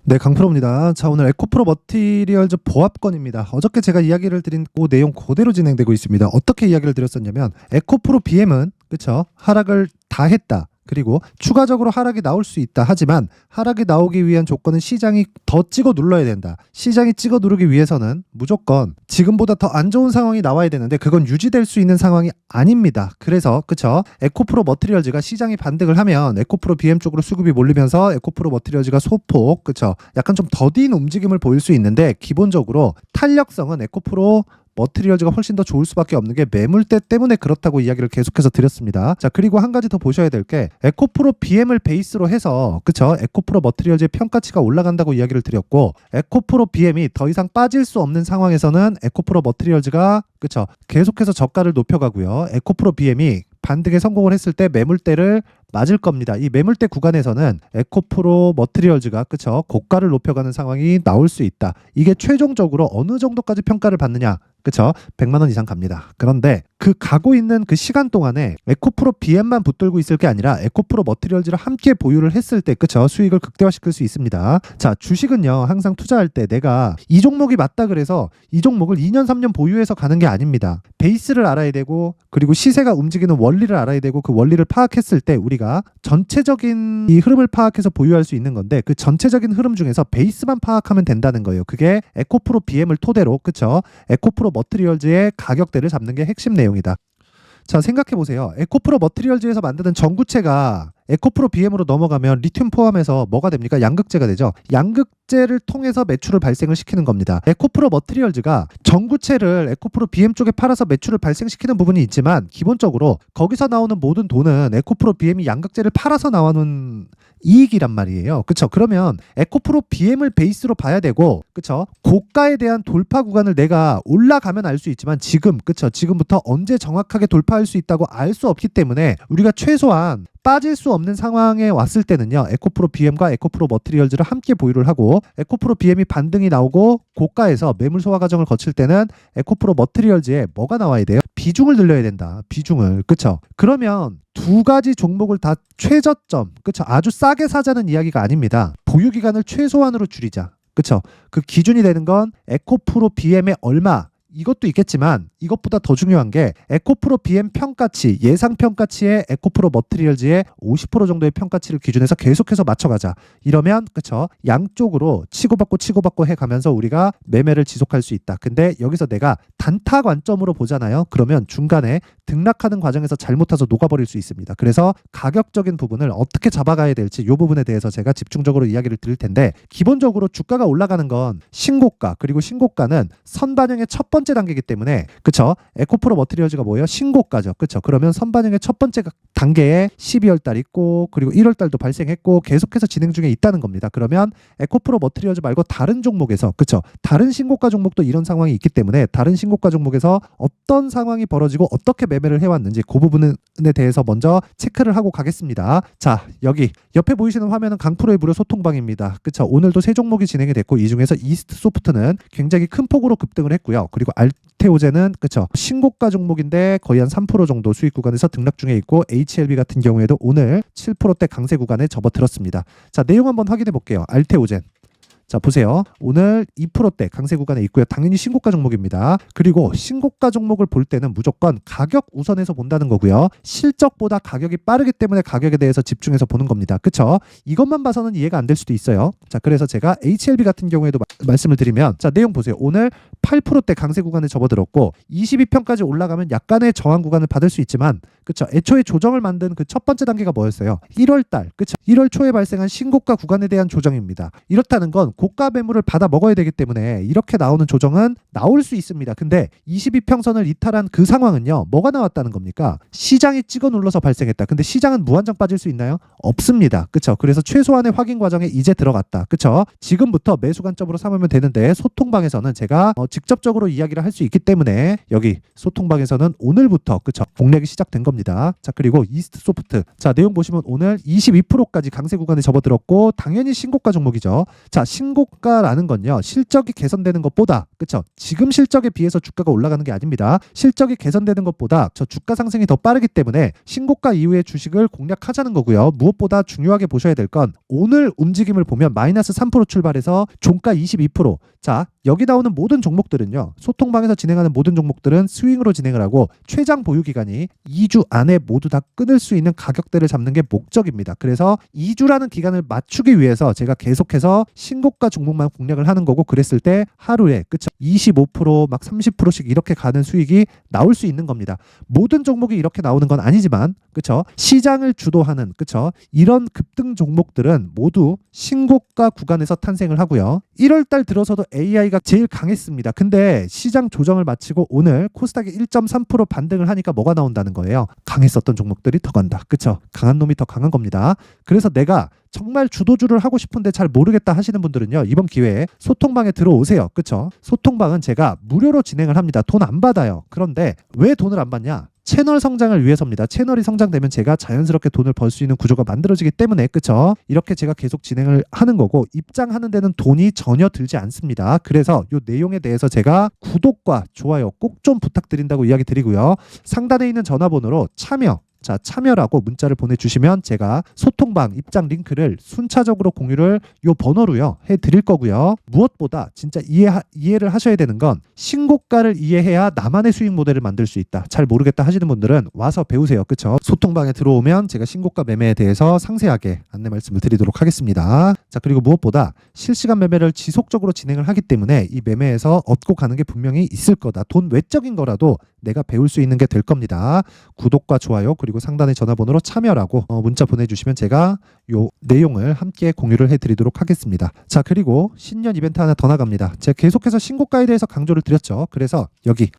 네, 강프로입니다. 자, 오늘 에코프로 머티리얼즈 보합권입니다. 어저께 제가 이야기를 드린 그 내용 그대로 진행되고 있습니다. 어떻게 이야기를 드렸었냐면 에코프로 BM은 그쵸? 하락을 다 했다. 그리고 추가적으로 하락이 나올 수 있다. 하지만 하락이 나오기 위한 조건은 시장이 더 찍어 눌러야 된다. 시장이 찍어 누르기 위해서는 무조건 지금보다 더 안 좋은 상황이 나와야 되는데 그건 유지될 수 있는 상황이 아닙니다. 그래서 그쵸? 에코프로 머티리얼즈가 시장이 반등을 하면 에코프로 BM 쪽으로 수급이 몰리면서 에코프로 머티리얼즈가 소폭 그쵸? 약간 좀 더딘 움직임을 보일 수 있는데 기본적으로 탄력성은 에코프로 머티리얼즈가 훨씬 더 좋을 수밖에 없는 게 매물대 때문에 그렇다고 이야기를 계속해서 드렸습니다. 자, 그리고 한 가지 더 보셔야 될 게 에코프로 BM을 베이스로 해서 그쵸? 에코프로 머티리얼즈의 평가치가 올라간다고 이야기를 드렸고 에코프로 BM이 더 이상 빠질 수 없는 상황에서는 에코프로 머티리얼즈가 그쵸? 계속해서 저가를 높여가고요. 에코프로 BM이 반등에 성공을 했을 때 매물대를 맞을 겁니다. 이 매물대 구간에서는 에코프로 머티리얼즈가 그쵸? 고가를 높여가는 상황이 나올 수 있다. 이게 최종적으로 어느 정도까지 평가를 받느냐? 그쵸? 100만 원 이상 갑니다. 그런데 그 가고 있는 그 시간 동안에 에코프로 BM만 붙들고 있을 게 아니라 에코프로 머티리얼즈를 함께 보유를 했을 때 그쵸? 수익을 극대화시킬 수 있습니다. 자, 주식은요. 항상 투자할 때 내가 이 종목이 맞다 그래서 이 종목을 2년 3년 보유해서 가는 게 아닙니다. 베이스를 알아야 되고 그리고 시세가 움직이는 원리를 알아야 되고 그 원리를 파악했을 때 우리가 전체적인 이 흐름을 파악해서 보유할 수 있는 건데 그 전체적인 흐름 중에서 베이스만 파악하면 된다는 거예요. 그게 에코프로 BM을 토대로 그쵸? 에코프로 머티리얼즈의 가격대를 잡는 게 핵심 내용이다. 자, 생각해 보세요. 에코프로 머티리얼즈에서 만드는 전구체가 에코프로 BM으로 넘어가면 리튬 포함해서 뭐가 됩니까? 양극재가 되죠. 양극재를 통해서 매출을 발생을 시키는 겁니다. 에코프로 머티리얼즈가 전구체를 에코프로 BM 쪽에 팔아서 매출을 발생시키는 부분이 있지만 기본적으로 거기서 나오는 모든 돈은 에코프로 BM이 양극재를 팔아서 나오는 이익이란 말이에요. 그쵸? 그러면 에코프로 BM을 베이스로 봐야 되고, 그쵸? 고가에 대한 돌파 구간을 내가 올라가면 알 수 있지만 지금, 그쵸? 지금부터 언제 정확하게 돌파할 수 있다고 알 수 없기 때문에 우리가 최소한 빠질 수 없는 상황에 왔을 때는요. 에코프로 BM과 에코프로 머티리얼즈를 함께 보유를 하고 에코프로 BM이 반등이 나오고 고가에서 매물 소화 과정을 거칠 때는 에코프로 머티리얼즈에 뭐가 나와야 돼요? 비중을 늘려야 된다. 비중을. 그쵸? 그러면 두 가지 종목을 다 최저점, 그쵸? 아주 싸게 사자는 이야기가 아닙니다. 보유 기간을 최소한으로 줄이자. 그쵸? 그 기준이 되는 건 에코프로 BM의 얼마 이것도 있겠지만 이것보다 더 중요한 게 에코프로 BM 평가치, 예상 평가치에 에코프로 머티리얼즈의 50% 정도의 평가치를 기준해서 계속해서 맞춰가자. 이러면 그쵸? 양쪽으로 치고받고 해가면서 우리가 매매를 지속할 수 있다. 근데 여기서 내가 단타 관점으로 보잖아요. 그러면 중간에 등락하는 과정에서 잘못 타서 녹아버릴 수 있습니다. 그래서 가격적인 부분을 어떻게 잡아가야 될지 이 부분에 대해서 제가 집중적으로 이야기를 드릴 텐데 기본적으로 주가가 올라가는 건 신고가 그리고 신고가는 선반영의 첫 번째 단계이기 때문에 그쵸? 에코프로 머티리얼즈가 뭐예요? 신고가죠. 그쵸? 그러면 선반영의 첫 번째 단계에 12월 달 있고 그리고 1월 달도 발생했고 계속해서 진행 중에 있다는 겁니다. 그러면 에코프로 머티리얼즈 말고 다른 종목에서 그쵸? 다른 신고가 종목도 이런 상황이 있기 때문에 다른 신고가 종목에서 어떤 상황이 벌어지고 어떻게 매매를 해왔는지 그 부분에 대해서 먼저 체크를 하고 가겠습니다. 자, 여기 옆에 보이시는 화면은 강프로의 무료 소통방입니다. 그쵸? 오늘도 세 종목이 진행이 됐고 이 중에서 이스트 소프트는 굉장히 큰 폭으로 급등을 했고요. 그리고 알테오제는 그쵸? 신고가 종목인데 거의 한 3% 정도 수익 구간에서 등락 중에 있고 HLB 같은 경우에도 오늘 7%대 강세 구간에 접어들었습니다. 자, 내용 한번 확인해 볼게요. 알테오젠. 자, 보세요. 오늘 2%대 강세 구간에 있고요. 당연히 신고가 종목입니다. 그리고 신고가 종목을 볼 때는 무조건 가격 우선해서 본다는 거고요. 실적보다 가격이 빠르기 때문에 가격에 대해서 집중해서 보는 겁니다. 그쵸? 이것만 봐서는 이해가 안 될 수도 있어요. 자, 그래서 제가 HLB 같은 경우에도 말씀을 드리면 자, 내용 보세요. 오늘 8%대 강세 구간에 접어들었고 22평까지 올라가면 약간의 저항 구간을 받을 수 있지만 그쵸? 애초에 조정을 만든 그 첫 번째 단계가 뭐였어요? 1월 달, 그쵸? 1월 초에 발생한 신고가 구간에 대한 조정입니다. 이렇다는 건 고가 매물을 받아 먹어야 되기 때문에 이렇게 나오는 조정은 나올 수 있습니다. 근데 22평선을 이탈한 그 상황은요. 뭐가 나왔다는 겁니까? 시장이 찍어 눌러서 발생했다. 근데 시장은 무한정 빠질 수 있나요? 없습니다. 그쵸? 그래서 최소한의 확인 과정에 이제 들어갔다. 그쵸? 지금부터 매수 관점으로 삼으면 되는데 소통방에서는 제가 직접적으로 이야기를 할 수 있기 때문에 여기 소통방에서는 오늘부터 그쵸? 공략이 시작된 겁니다. 겁니다. 자, 그리고 이스트 소프트. 자, 내용 보시면 오늘 22%까지 강세 구간에 접어들었고 당연히 신고가 종목이죠. 자, 신고가라는 건요. 실적이 개선되는 것보다 그쵸? 지금 실적에 비해서 주가가 올라가는 게 아닙니다. 실적이 개선되는 것보다 저 주가 상승이 더 빠르기 때문에 신고가 이후의 주식을 공략하자는 거고요. 무엇보다 중요하게 보셔야 될 건 오늘 움직임을 보면 마이너스 3% 출발해서 종가 22%. 자, 여기 나오는 모든 종목들은요. 소통방에서 진행하는 모든 종목들은 스윙으로 진행을 하고 최장 보유 기간이 2주 안에 모두 다 끊을 수 있는 가격대를 잡는 게 목적입니다. 그래서 2주라는 기간을 맞추기 위해서 제가 계속해서 신고가 종목만 공략을 하는 거고 그랬을 때 하루에 그쵸? 25%막 30%씩 이렇게 가는 수익이 나올 수 있는 겁니다. 모든 종목이 이렇게 나오는 건 아니지만 그쵸? 시장을 주도하는 그쵸? 이런 급등 종목들은 모두 신고가 구간에서 탄생을 하고요. 1월 달 들어서도 AI가 제일 강했습니다. 근데 시장 조정을 마치고 오늘 코스닥이 1.3% 반등을 하니까 뭐가 나온다는 거예요? 강했었던 종목들이 더 간다. 그쵸? 강한 놈이 더 강한 겁니다. 그래서 내가 정말 주도주를 하고 싶은데 잘 모르겠다 하시는 분들은요. 이번 기회에 소통방에 들어오세요. 그쵸? 소통방은 제가 무료로 진행을 합니다. 돈 안 받아요. 그런데 왜 돈을 안 받냐? 채널 성장을 위해서입니다. 채널이 성장되면 제가 자연스럽게 돈을 벌 수 있는 구조가 만들어지기 때문에 그쵸? 이렇게 제가 계속 진행을 하는 거고 입장하는 데는 돈이 전혀 들지 않습니다. 그래서 이 내용에 대해서 제가 구독과 좋아요 꼭 좀 부탁드린다고 이야기 드리고요. 상단에 있는 전화번호로 참여라고 문자를 보내주시면 제가 소통방 입장 링크를 순차적으로 공유를 요 번호로요 해드릴 거고요. 무엇보다 진짜 이해를 하셔야 되는 건 신고가를 이해해야 나만의 수익 모델을 만들 수 있다. 잘 모르겠다 하시는 분들은 와서 배우세요. 그쵸? 소통방에 들어오면 제가 신고가 매매에 대해서 상세하게 안내 말씀을 드리도록 하겠습니다. 자, 그리고 무엇보다 실시간 매매를 지속적으로 진행을 하기 때문에 이 매매에서 얻고 가는 게 분명히 있을 거다. 돈 외적인 거라도 내가 배울 수 있는 게 될 겁니다. 구독과 좋아요 그리고 상단의 전화번호로 참여라고 문자 보내주시면 제가 요 내용을 함께 공유를 해드리도록 하겠습니다. 자, 그리고 신년 이벤트 하나 더 나갑니다. 제가 계속해서 신고가에 대해서 강조를 드렸죠. 그래서 여기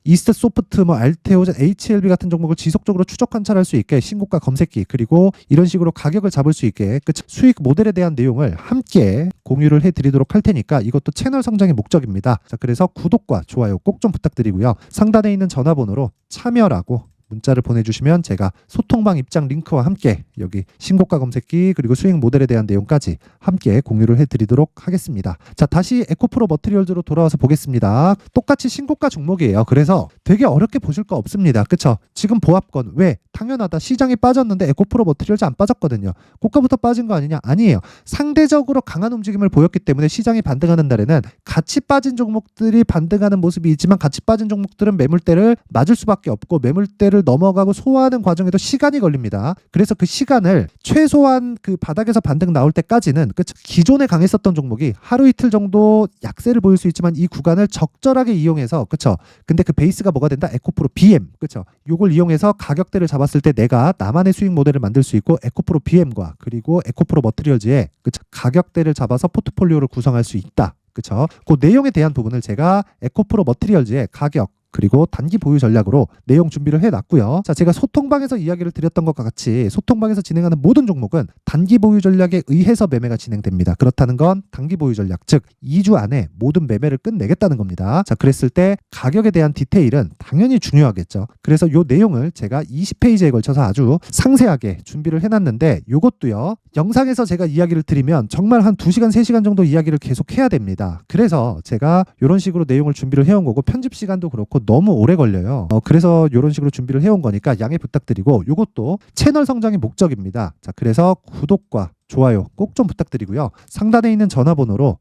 이스트 소프트 알테오젠 HLB 같은 종목을 지속적으로 추적 관찰할 수 있게 신고가 검색기 그리고 이런 식으로 가격을 잡을 수 있게 수익 모델에 대한 내용을 함께 공유를 해드리도록 할 테니까 이것도 채널 성장의 목적입니다. 자, 그래서 구독과 좋아요 꼭 좀 부탁드리고요. 상단에 있는 전화번호로 참여라고 문자를 보내주시면 제가 소통방 입장 링크와 함께 여기 신고가 검색기 그리고 수익 모델에 대한 내용까지 함께 공유를 해드리도록 하겠습니다. 자, 다시 에코프로 머티리얼즈로 돌아와서 보겠습니다. 똑같이 신고가 종목이에요. 그래서 되게 어렵게 보실 거 없습니다. 그쵸? 지금 보합권 왜? 당연하다. 시장이 빠졌는데 에코프로 머티리얼즈 안 빠졌거든요. 고가부터 빠진 거 아니냐? 아니에요. 상대적으로 강한 움직임을 보였기 때문에 시장이 반등하는 날에는 같이 빠진 종목들이 반등하는 모습이 있지만 같이 빠진 종목들은 매물대를 맞을 수밖에 없고 매물대를 넘어가고 소화하는 과정에도 시간이 걸립니다. 그래서 그 시간을 최소한 그 바닥에서 반등 나올 때까지는 기존에 강했었던 종목이 하루 이틀 정도 약세를 보일 수 있지만 이 구간을 적절하게 이용해서 그쵸? 근데 그 베이스가 뭐가 된다? 에코프로 BM 그쵸? 요걸 이용해서 가격대를 잡았을 때 내가 나만의 수익 모델을 만들 수 있고 에코프로 BM과 그리고 에코프로 머티리얼즈의 가격대를 잡아서 포트폴리오를 구성할 수 있다. 그쵸? 그 내용에 대한 부분을 제가 에코프로 머티리얼즈의 가격 그리고 단기 보유 전략으로 내용 준비를 해놨고요. 자, 제가 소통방에서 이야기를 드렸던 것과 같이 소통방에서 진행하는 모든 종목은 단기 보유 전략에 의해서 매매가 진행됩니다. 그렇다는 건 단기 보유 전략, 즉 2주 안에 모든 매매를 끝내겠다는 겁니다. 자, 그랬을 때 가격에 대한 디테일은 당연히 중요하겠죠. 그래서 이 내용을 제가 20페이지에 걸쳐서 아주 상세하게 준비를 해놨는데 이것도요. 영상에서 제가 이야기를 드리면 정말 한 2시간, 3시간 정도 이야기를 계속 해야 됩니다. 그래서 제가 이런 식으로 내용을 준비를 해온 거고 편집 시간도 그렇고 너무 오래 걸려요. 그래서 이런 식으로 준비를 해온 거니까 양해 부탁드리고 이것도 채널 성장의 목적입니다. 자, 그래서 구독과 좋아요 꼭 좀 부탁드리고요. 상단에 있는 전화번호로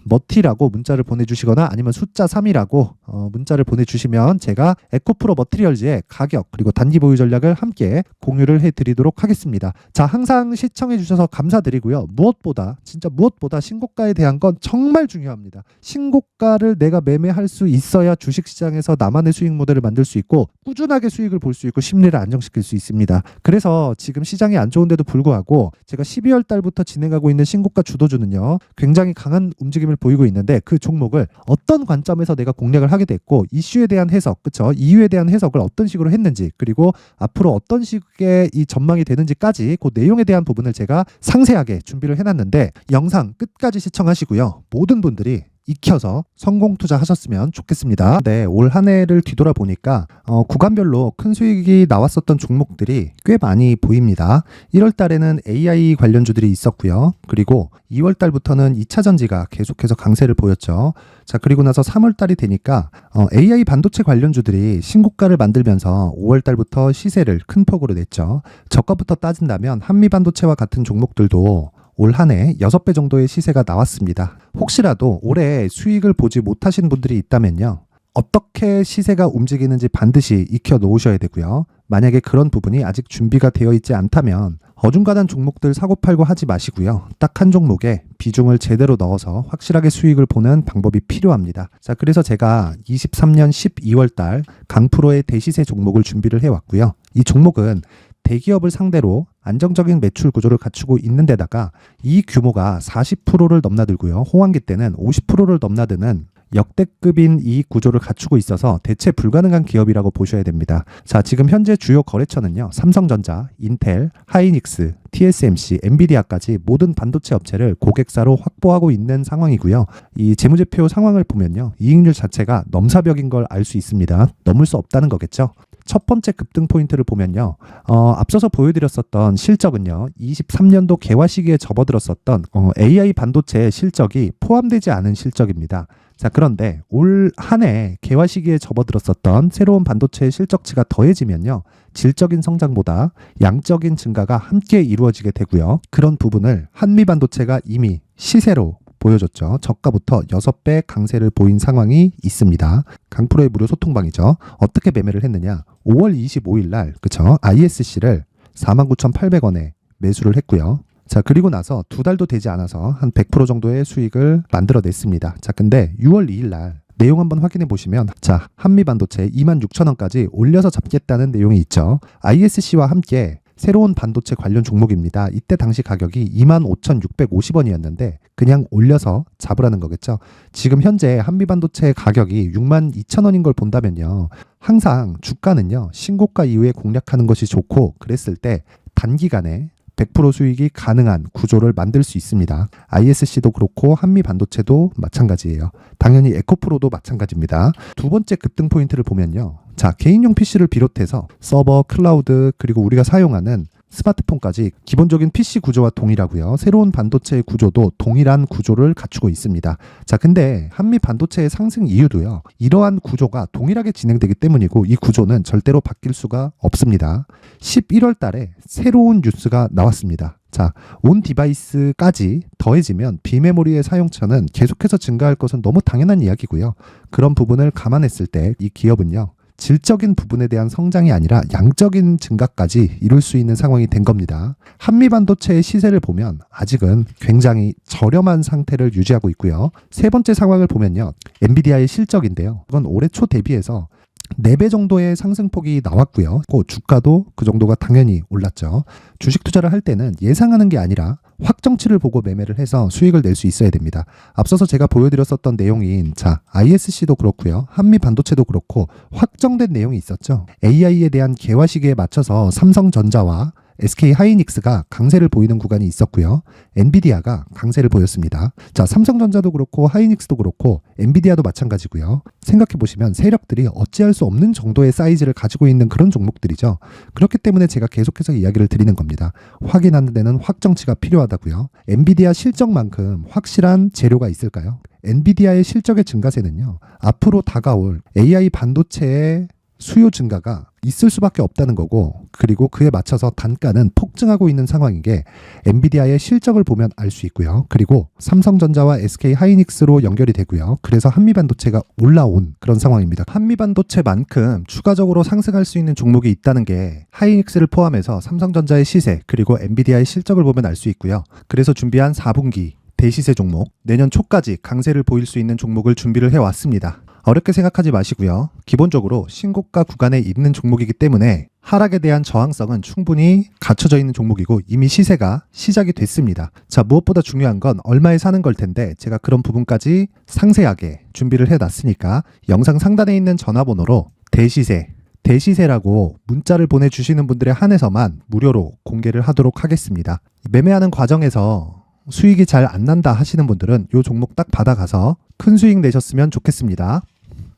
머티라고 문자를 보내주시거나 아니면 숫자 3이라고 문자를 보내주시면 제가 에코프로 머티리얼즈의 가격 그리고 단기 보유 전략을 함께 공유를 해드리도록 하겠습니다. 자, 항상 시청해주셔서 감사드리고요. 진짜 무엇보다 신고가에 대한 건 정말 중요합니다. 신고가를 내가 매매할 수 있어야 주식시장에서 나만의 수익 모델을 만들 수 있고 꾸준하게 수익을 볼 수 있고 심리를 안정시킬 수 있습니다. 그래서 지금 시장이 안 좋은데도 불구하고 제가 12월 달부터 진행하고 있는 신고가 주도주는요. 굉장히 강한 움직임을 보이고 있는데 그 종목을 어떤 관점에서 내가 공략을 하게 됐고 이슈에 대한 해석, 그쵸? 이유에 대한 해석을 어떤 식으로 했는지 그리고 앞으로 어떤 식의 이 전망이 되는지까지 그 내용에 대한 부분을 제가 상세하게 준비를 해놨는데 영상 끝까지 시청하시고요. 모든 분들이 익혀서 성공 투자하셨으면 좋겠습니다. 네, 올 한 해를 뒤돌아보니까 구간별로 큰 수익이 나왔었던 종목들이 꽤 많이 보입니다. 1월 달에는 AI 관련주들이 있었고요. 그리고 2월 달부터는 2차 전지가 계속해서 강세를 보였죠. 자, 그리고 나서 3월 달이 되니까 AI 반도체 관련주들이 신고가를 만들면서 5월 달부터 시세를 큰 폭으로 냈죠. 저가부터 따진다면 한미 반도체와 같은 종목들도 올 한 해 6배 정도의 시세가 나왔습니다. 혹시라도 올해 수익을 보지 못하신 분들이 있다면요. 어떻게 시세가 움직이는지 반드시 익혀 놓으셔야 되고요. 만약에 그런 부분이 아직 준비가 되어 있지 않다면 어중간한 종목들 사고팔고 하지 마시고요. 딱 한 종목에 비중을 제대로 넣어서 확실하게 수익을 보는 방법이 필요합니다. 자, 그래서 제가 23년 12월 달 강프로의 대시세 종목을 준비를 해왔고요. 이 종목은 대기업을 상대로 안정적인 매출 구조를 갖추고 있는 데다가 이 규모가 40%를 넘나들고요. 호황기 때는 50%를 넘나드는 역대급인 이익 구조를 갖추고 있어서 대체 불가능한 기업이라고 보셔야 됩니다. 자, 지금 현재 주요 거래처는요. 삼성전자, 인텔, 하이닉스, TSMC, 엔비디아까지 모든 반도체 업체를 고객사로 확보하고 있는 상황이고요. 이 재무제표 상황을 보면요. 이익률 자체가 넘사벽인 걸 알 수 있습니다. 넘을 수 없다는 거겠죠. 첫 번째 급등 포인트를 보면요. 앞서서 보여드렸었던 실적은요. 23년도 개화 시기에 접어들었었던 AI 반도체의 실적이 포함되지 않은 실적입니다. 자, 그런데 올 한 해 개화 시기에 접어들었었던 새로운 반도체의 실적치가 더해지면요. 질적인 성장보다 양적인 증가가 함께 이루어지게 되고요. 그런 부분을 한미 반도체가 이미 시세로 보여줬죠. 저가부터 6배 강세를 보인 상황이 있습니다. 강프로의 무료 소통방이죠. 어떻게 매매를 했느냐. 5월 25일 날 그쵸? ISC를 49,800원에 매수를 했고요. 자, 그리고 나서 2달도 되지 않아서 한 100% 정도의 수익을 만들어냈습니다. 자, 근데 6월 2일 날 내용 한번 확인해 보시면 자, 한미반도체 26,000원까지 올려서 잡겠다는 내용이 있죠. ISC와 함께 새로운 반도체 관련 종목입니다. 이때 당시 가격이 25,650원이었는데 그냥 올려서 잡으라는 거겠죠. 지금 현재 한미반도체 가격이 62,000원인 걸 본다면요. 항상 주가는요. 신고가 이후에 공략하는 것이 좋고 그랬을 때 단기간에 100% 수익이 가능한 구조를 만들 수 있습니다. ISC도 그렇고 한미반도체도 마찬가지예요. 당연히 에코프로도 마찬가지입니다. 두 번째 급등 포인트를 보면요. 자, 개인용 PC를 비롯해서 서버, 클라우드, 그리고 우리가 사용하는 스마트폰까지 기본적인 PC 구조와 동일하고요. 새로운 반도체의 구조도 동일한 구조를 갖추고 있습니다. 자, 근데 한미 반도체의 상승 이유도요. 이러한 구조가 동일하게 진행되기 때문이고 이 구조는 절대로 바뀔 수가 없습니다. 11월 달에 새로운 뉴스가 나왔습니다. 자, 온 디바이스까지 더해지면 비메모리의 사용처는 계속해서 증가할 것은 너무 당연한 이야기고요. 그런 부분을 감안했을 때 이 기업은요. 질적인 부분에 대한 성장이 아니라 양적인 증가까지 이룰 수 있는 상황이 된 겁니다. 한미반도체의 시세를 보면 아직은 굉장히 저렴한 상태를 유지하고 있고요. 세 번째 상황을 보면요. 엔비디아의 실적인데요. 이건 올해 초 대비해서 4배 정도의 상승폭이 나왔고요. 주가도 그 정도가 당연히 올랐죠. 주식 투자를 할 때는 예상하는 게 아니라 확정치를 보고 매매를 해서 수익을 낼 수 있어야 됩니다. 앞서서 제가 보여드렸었던 내용인 자, ISC도 그렇고요. 한미 반도체도 그렇고 확정된 내용이 있었죠. AI에 대한 개화 시기에 맞춰서 삼성전자와 SK 하이닉스가 강세를 보이는 구간이 있었고요. 엔비디아가 강세를 보였습니다. 자, 삼성전자도 그렇고 하이닉스도 그렇고 엔비디아도 마찬가지고요. 생각해 보시면 세력들이 어찌할 수 없는 정도의 사이즈를 가지고 있는 그런 종목들이죠. 그렇기 때문에 제가 계속해서 이야기를 드리는 겁니다. 확인하는 데는 확정치가 필요하다고요. 엔비디아 실적만큼 확실한 재료가 있을까요? 엔비디아의 실적의 증가세는요. 앞으로 다가올 AI 반도체의 수요 증가가 있을 수밖에 없다는 거고 그리고 그에 맞춰서 단가는 폭증하고 있는 상황인 게 엔비디아의 실적을 보면 알 수 있고요. 그리고 삼성전자와 SK 하이닉스로 연결이 되고요. 그래서 한미반도체가 올라온 그런 상황입니다. 한미반도체만큼 추가적으로 상승할 수 있는 종목이 있다는 게 하이닉스를 포함해서 삼성전자의 시세 그리고 엔비디아의 실적을 보면 알 수 있고요. 그래서 준비한 4분기 대시세 종목 내년 초까지 강세를 보일 수 있는 종목을 준비를 해왔습니다. 어렵게 생각하지 마시고요. 기본적으로 신고가 구간에 있는 종목이기 때문에 하락에 대한 저항성은 충분히 갖춰져 있는 종목이고 이미 시세가 시작이 됐습니다. 자, 무엇보다 중요한 건 얼마에 사는 걸 텐데 제가 그런 부분까지 상세하게 준비를 해놨으니까 영상 상단에 있는 전화번호로 대시세라고 문자를 보내주시는 분들에 한해서만 무료로 공개를 하도록 하겠습니다. 매매하는 과정에서 수익이 잘 안 난다 하시는 분들은 이 종목 딱 받아가서 큰 수익 내셨으면 좋겠습니다.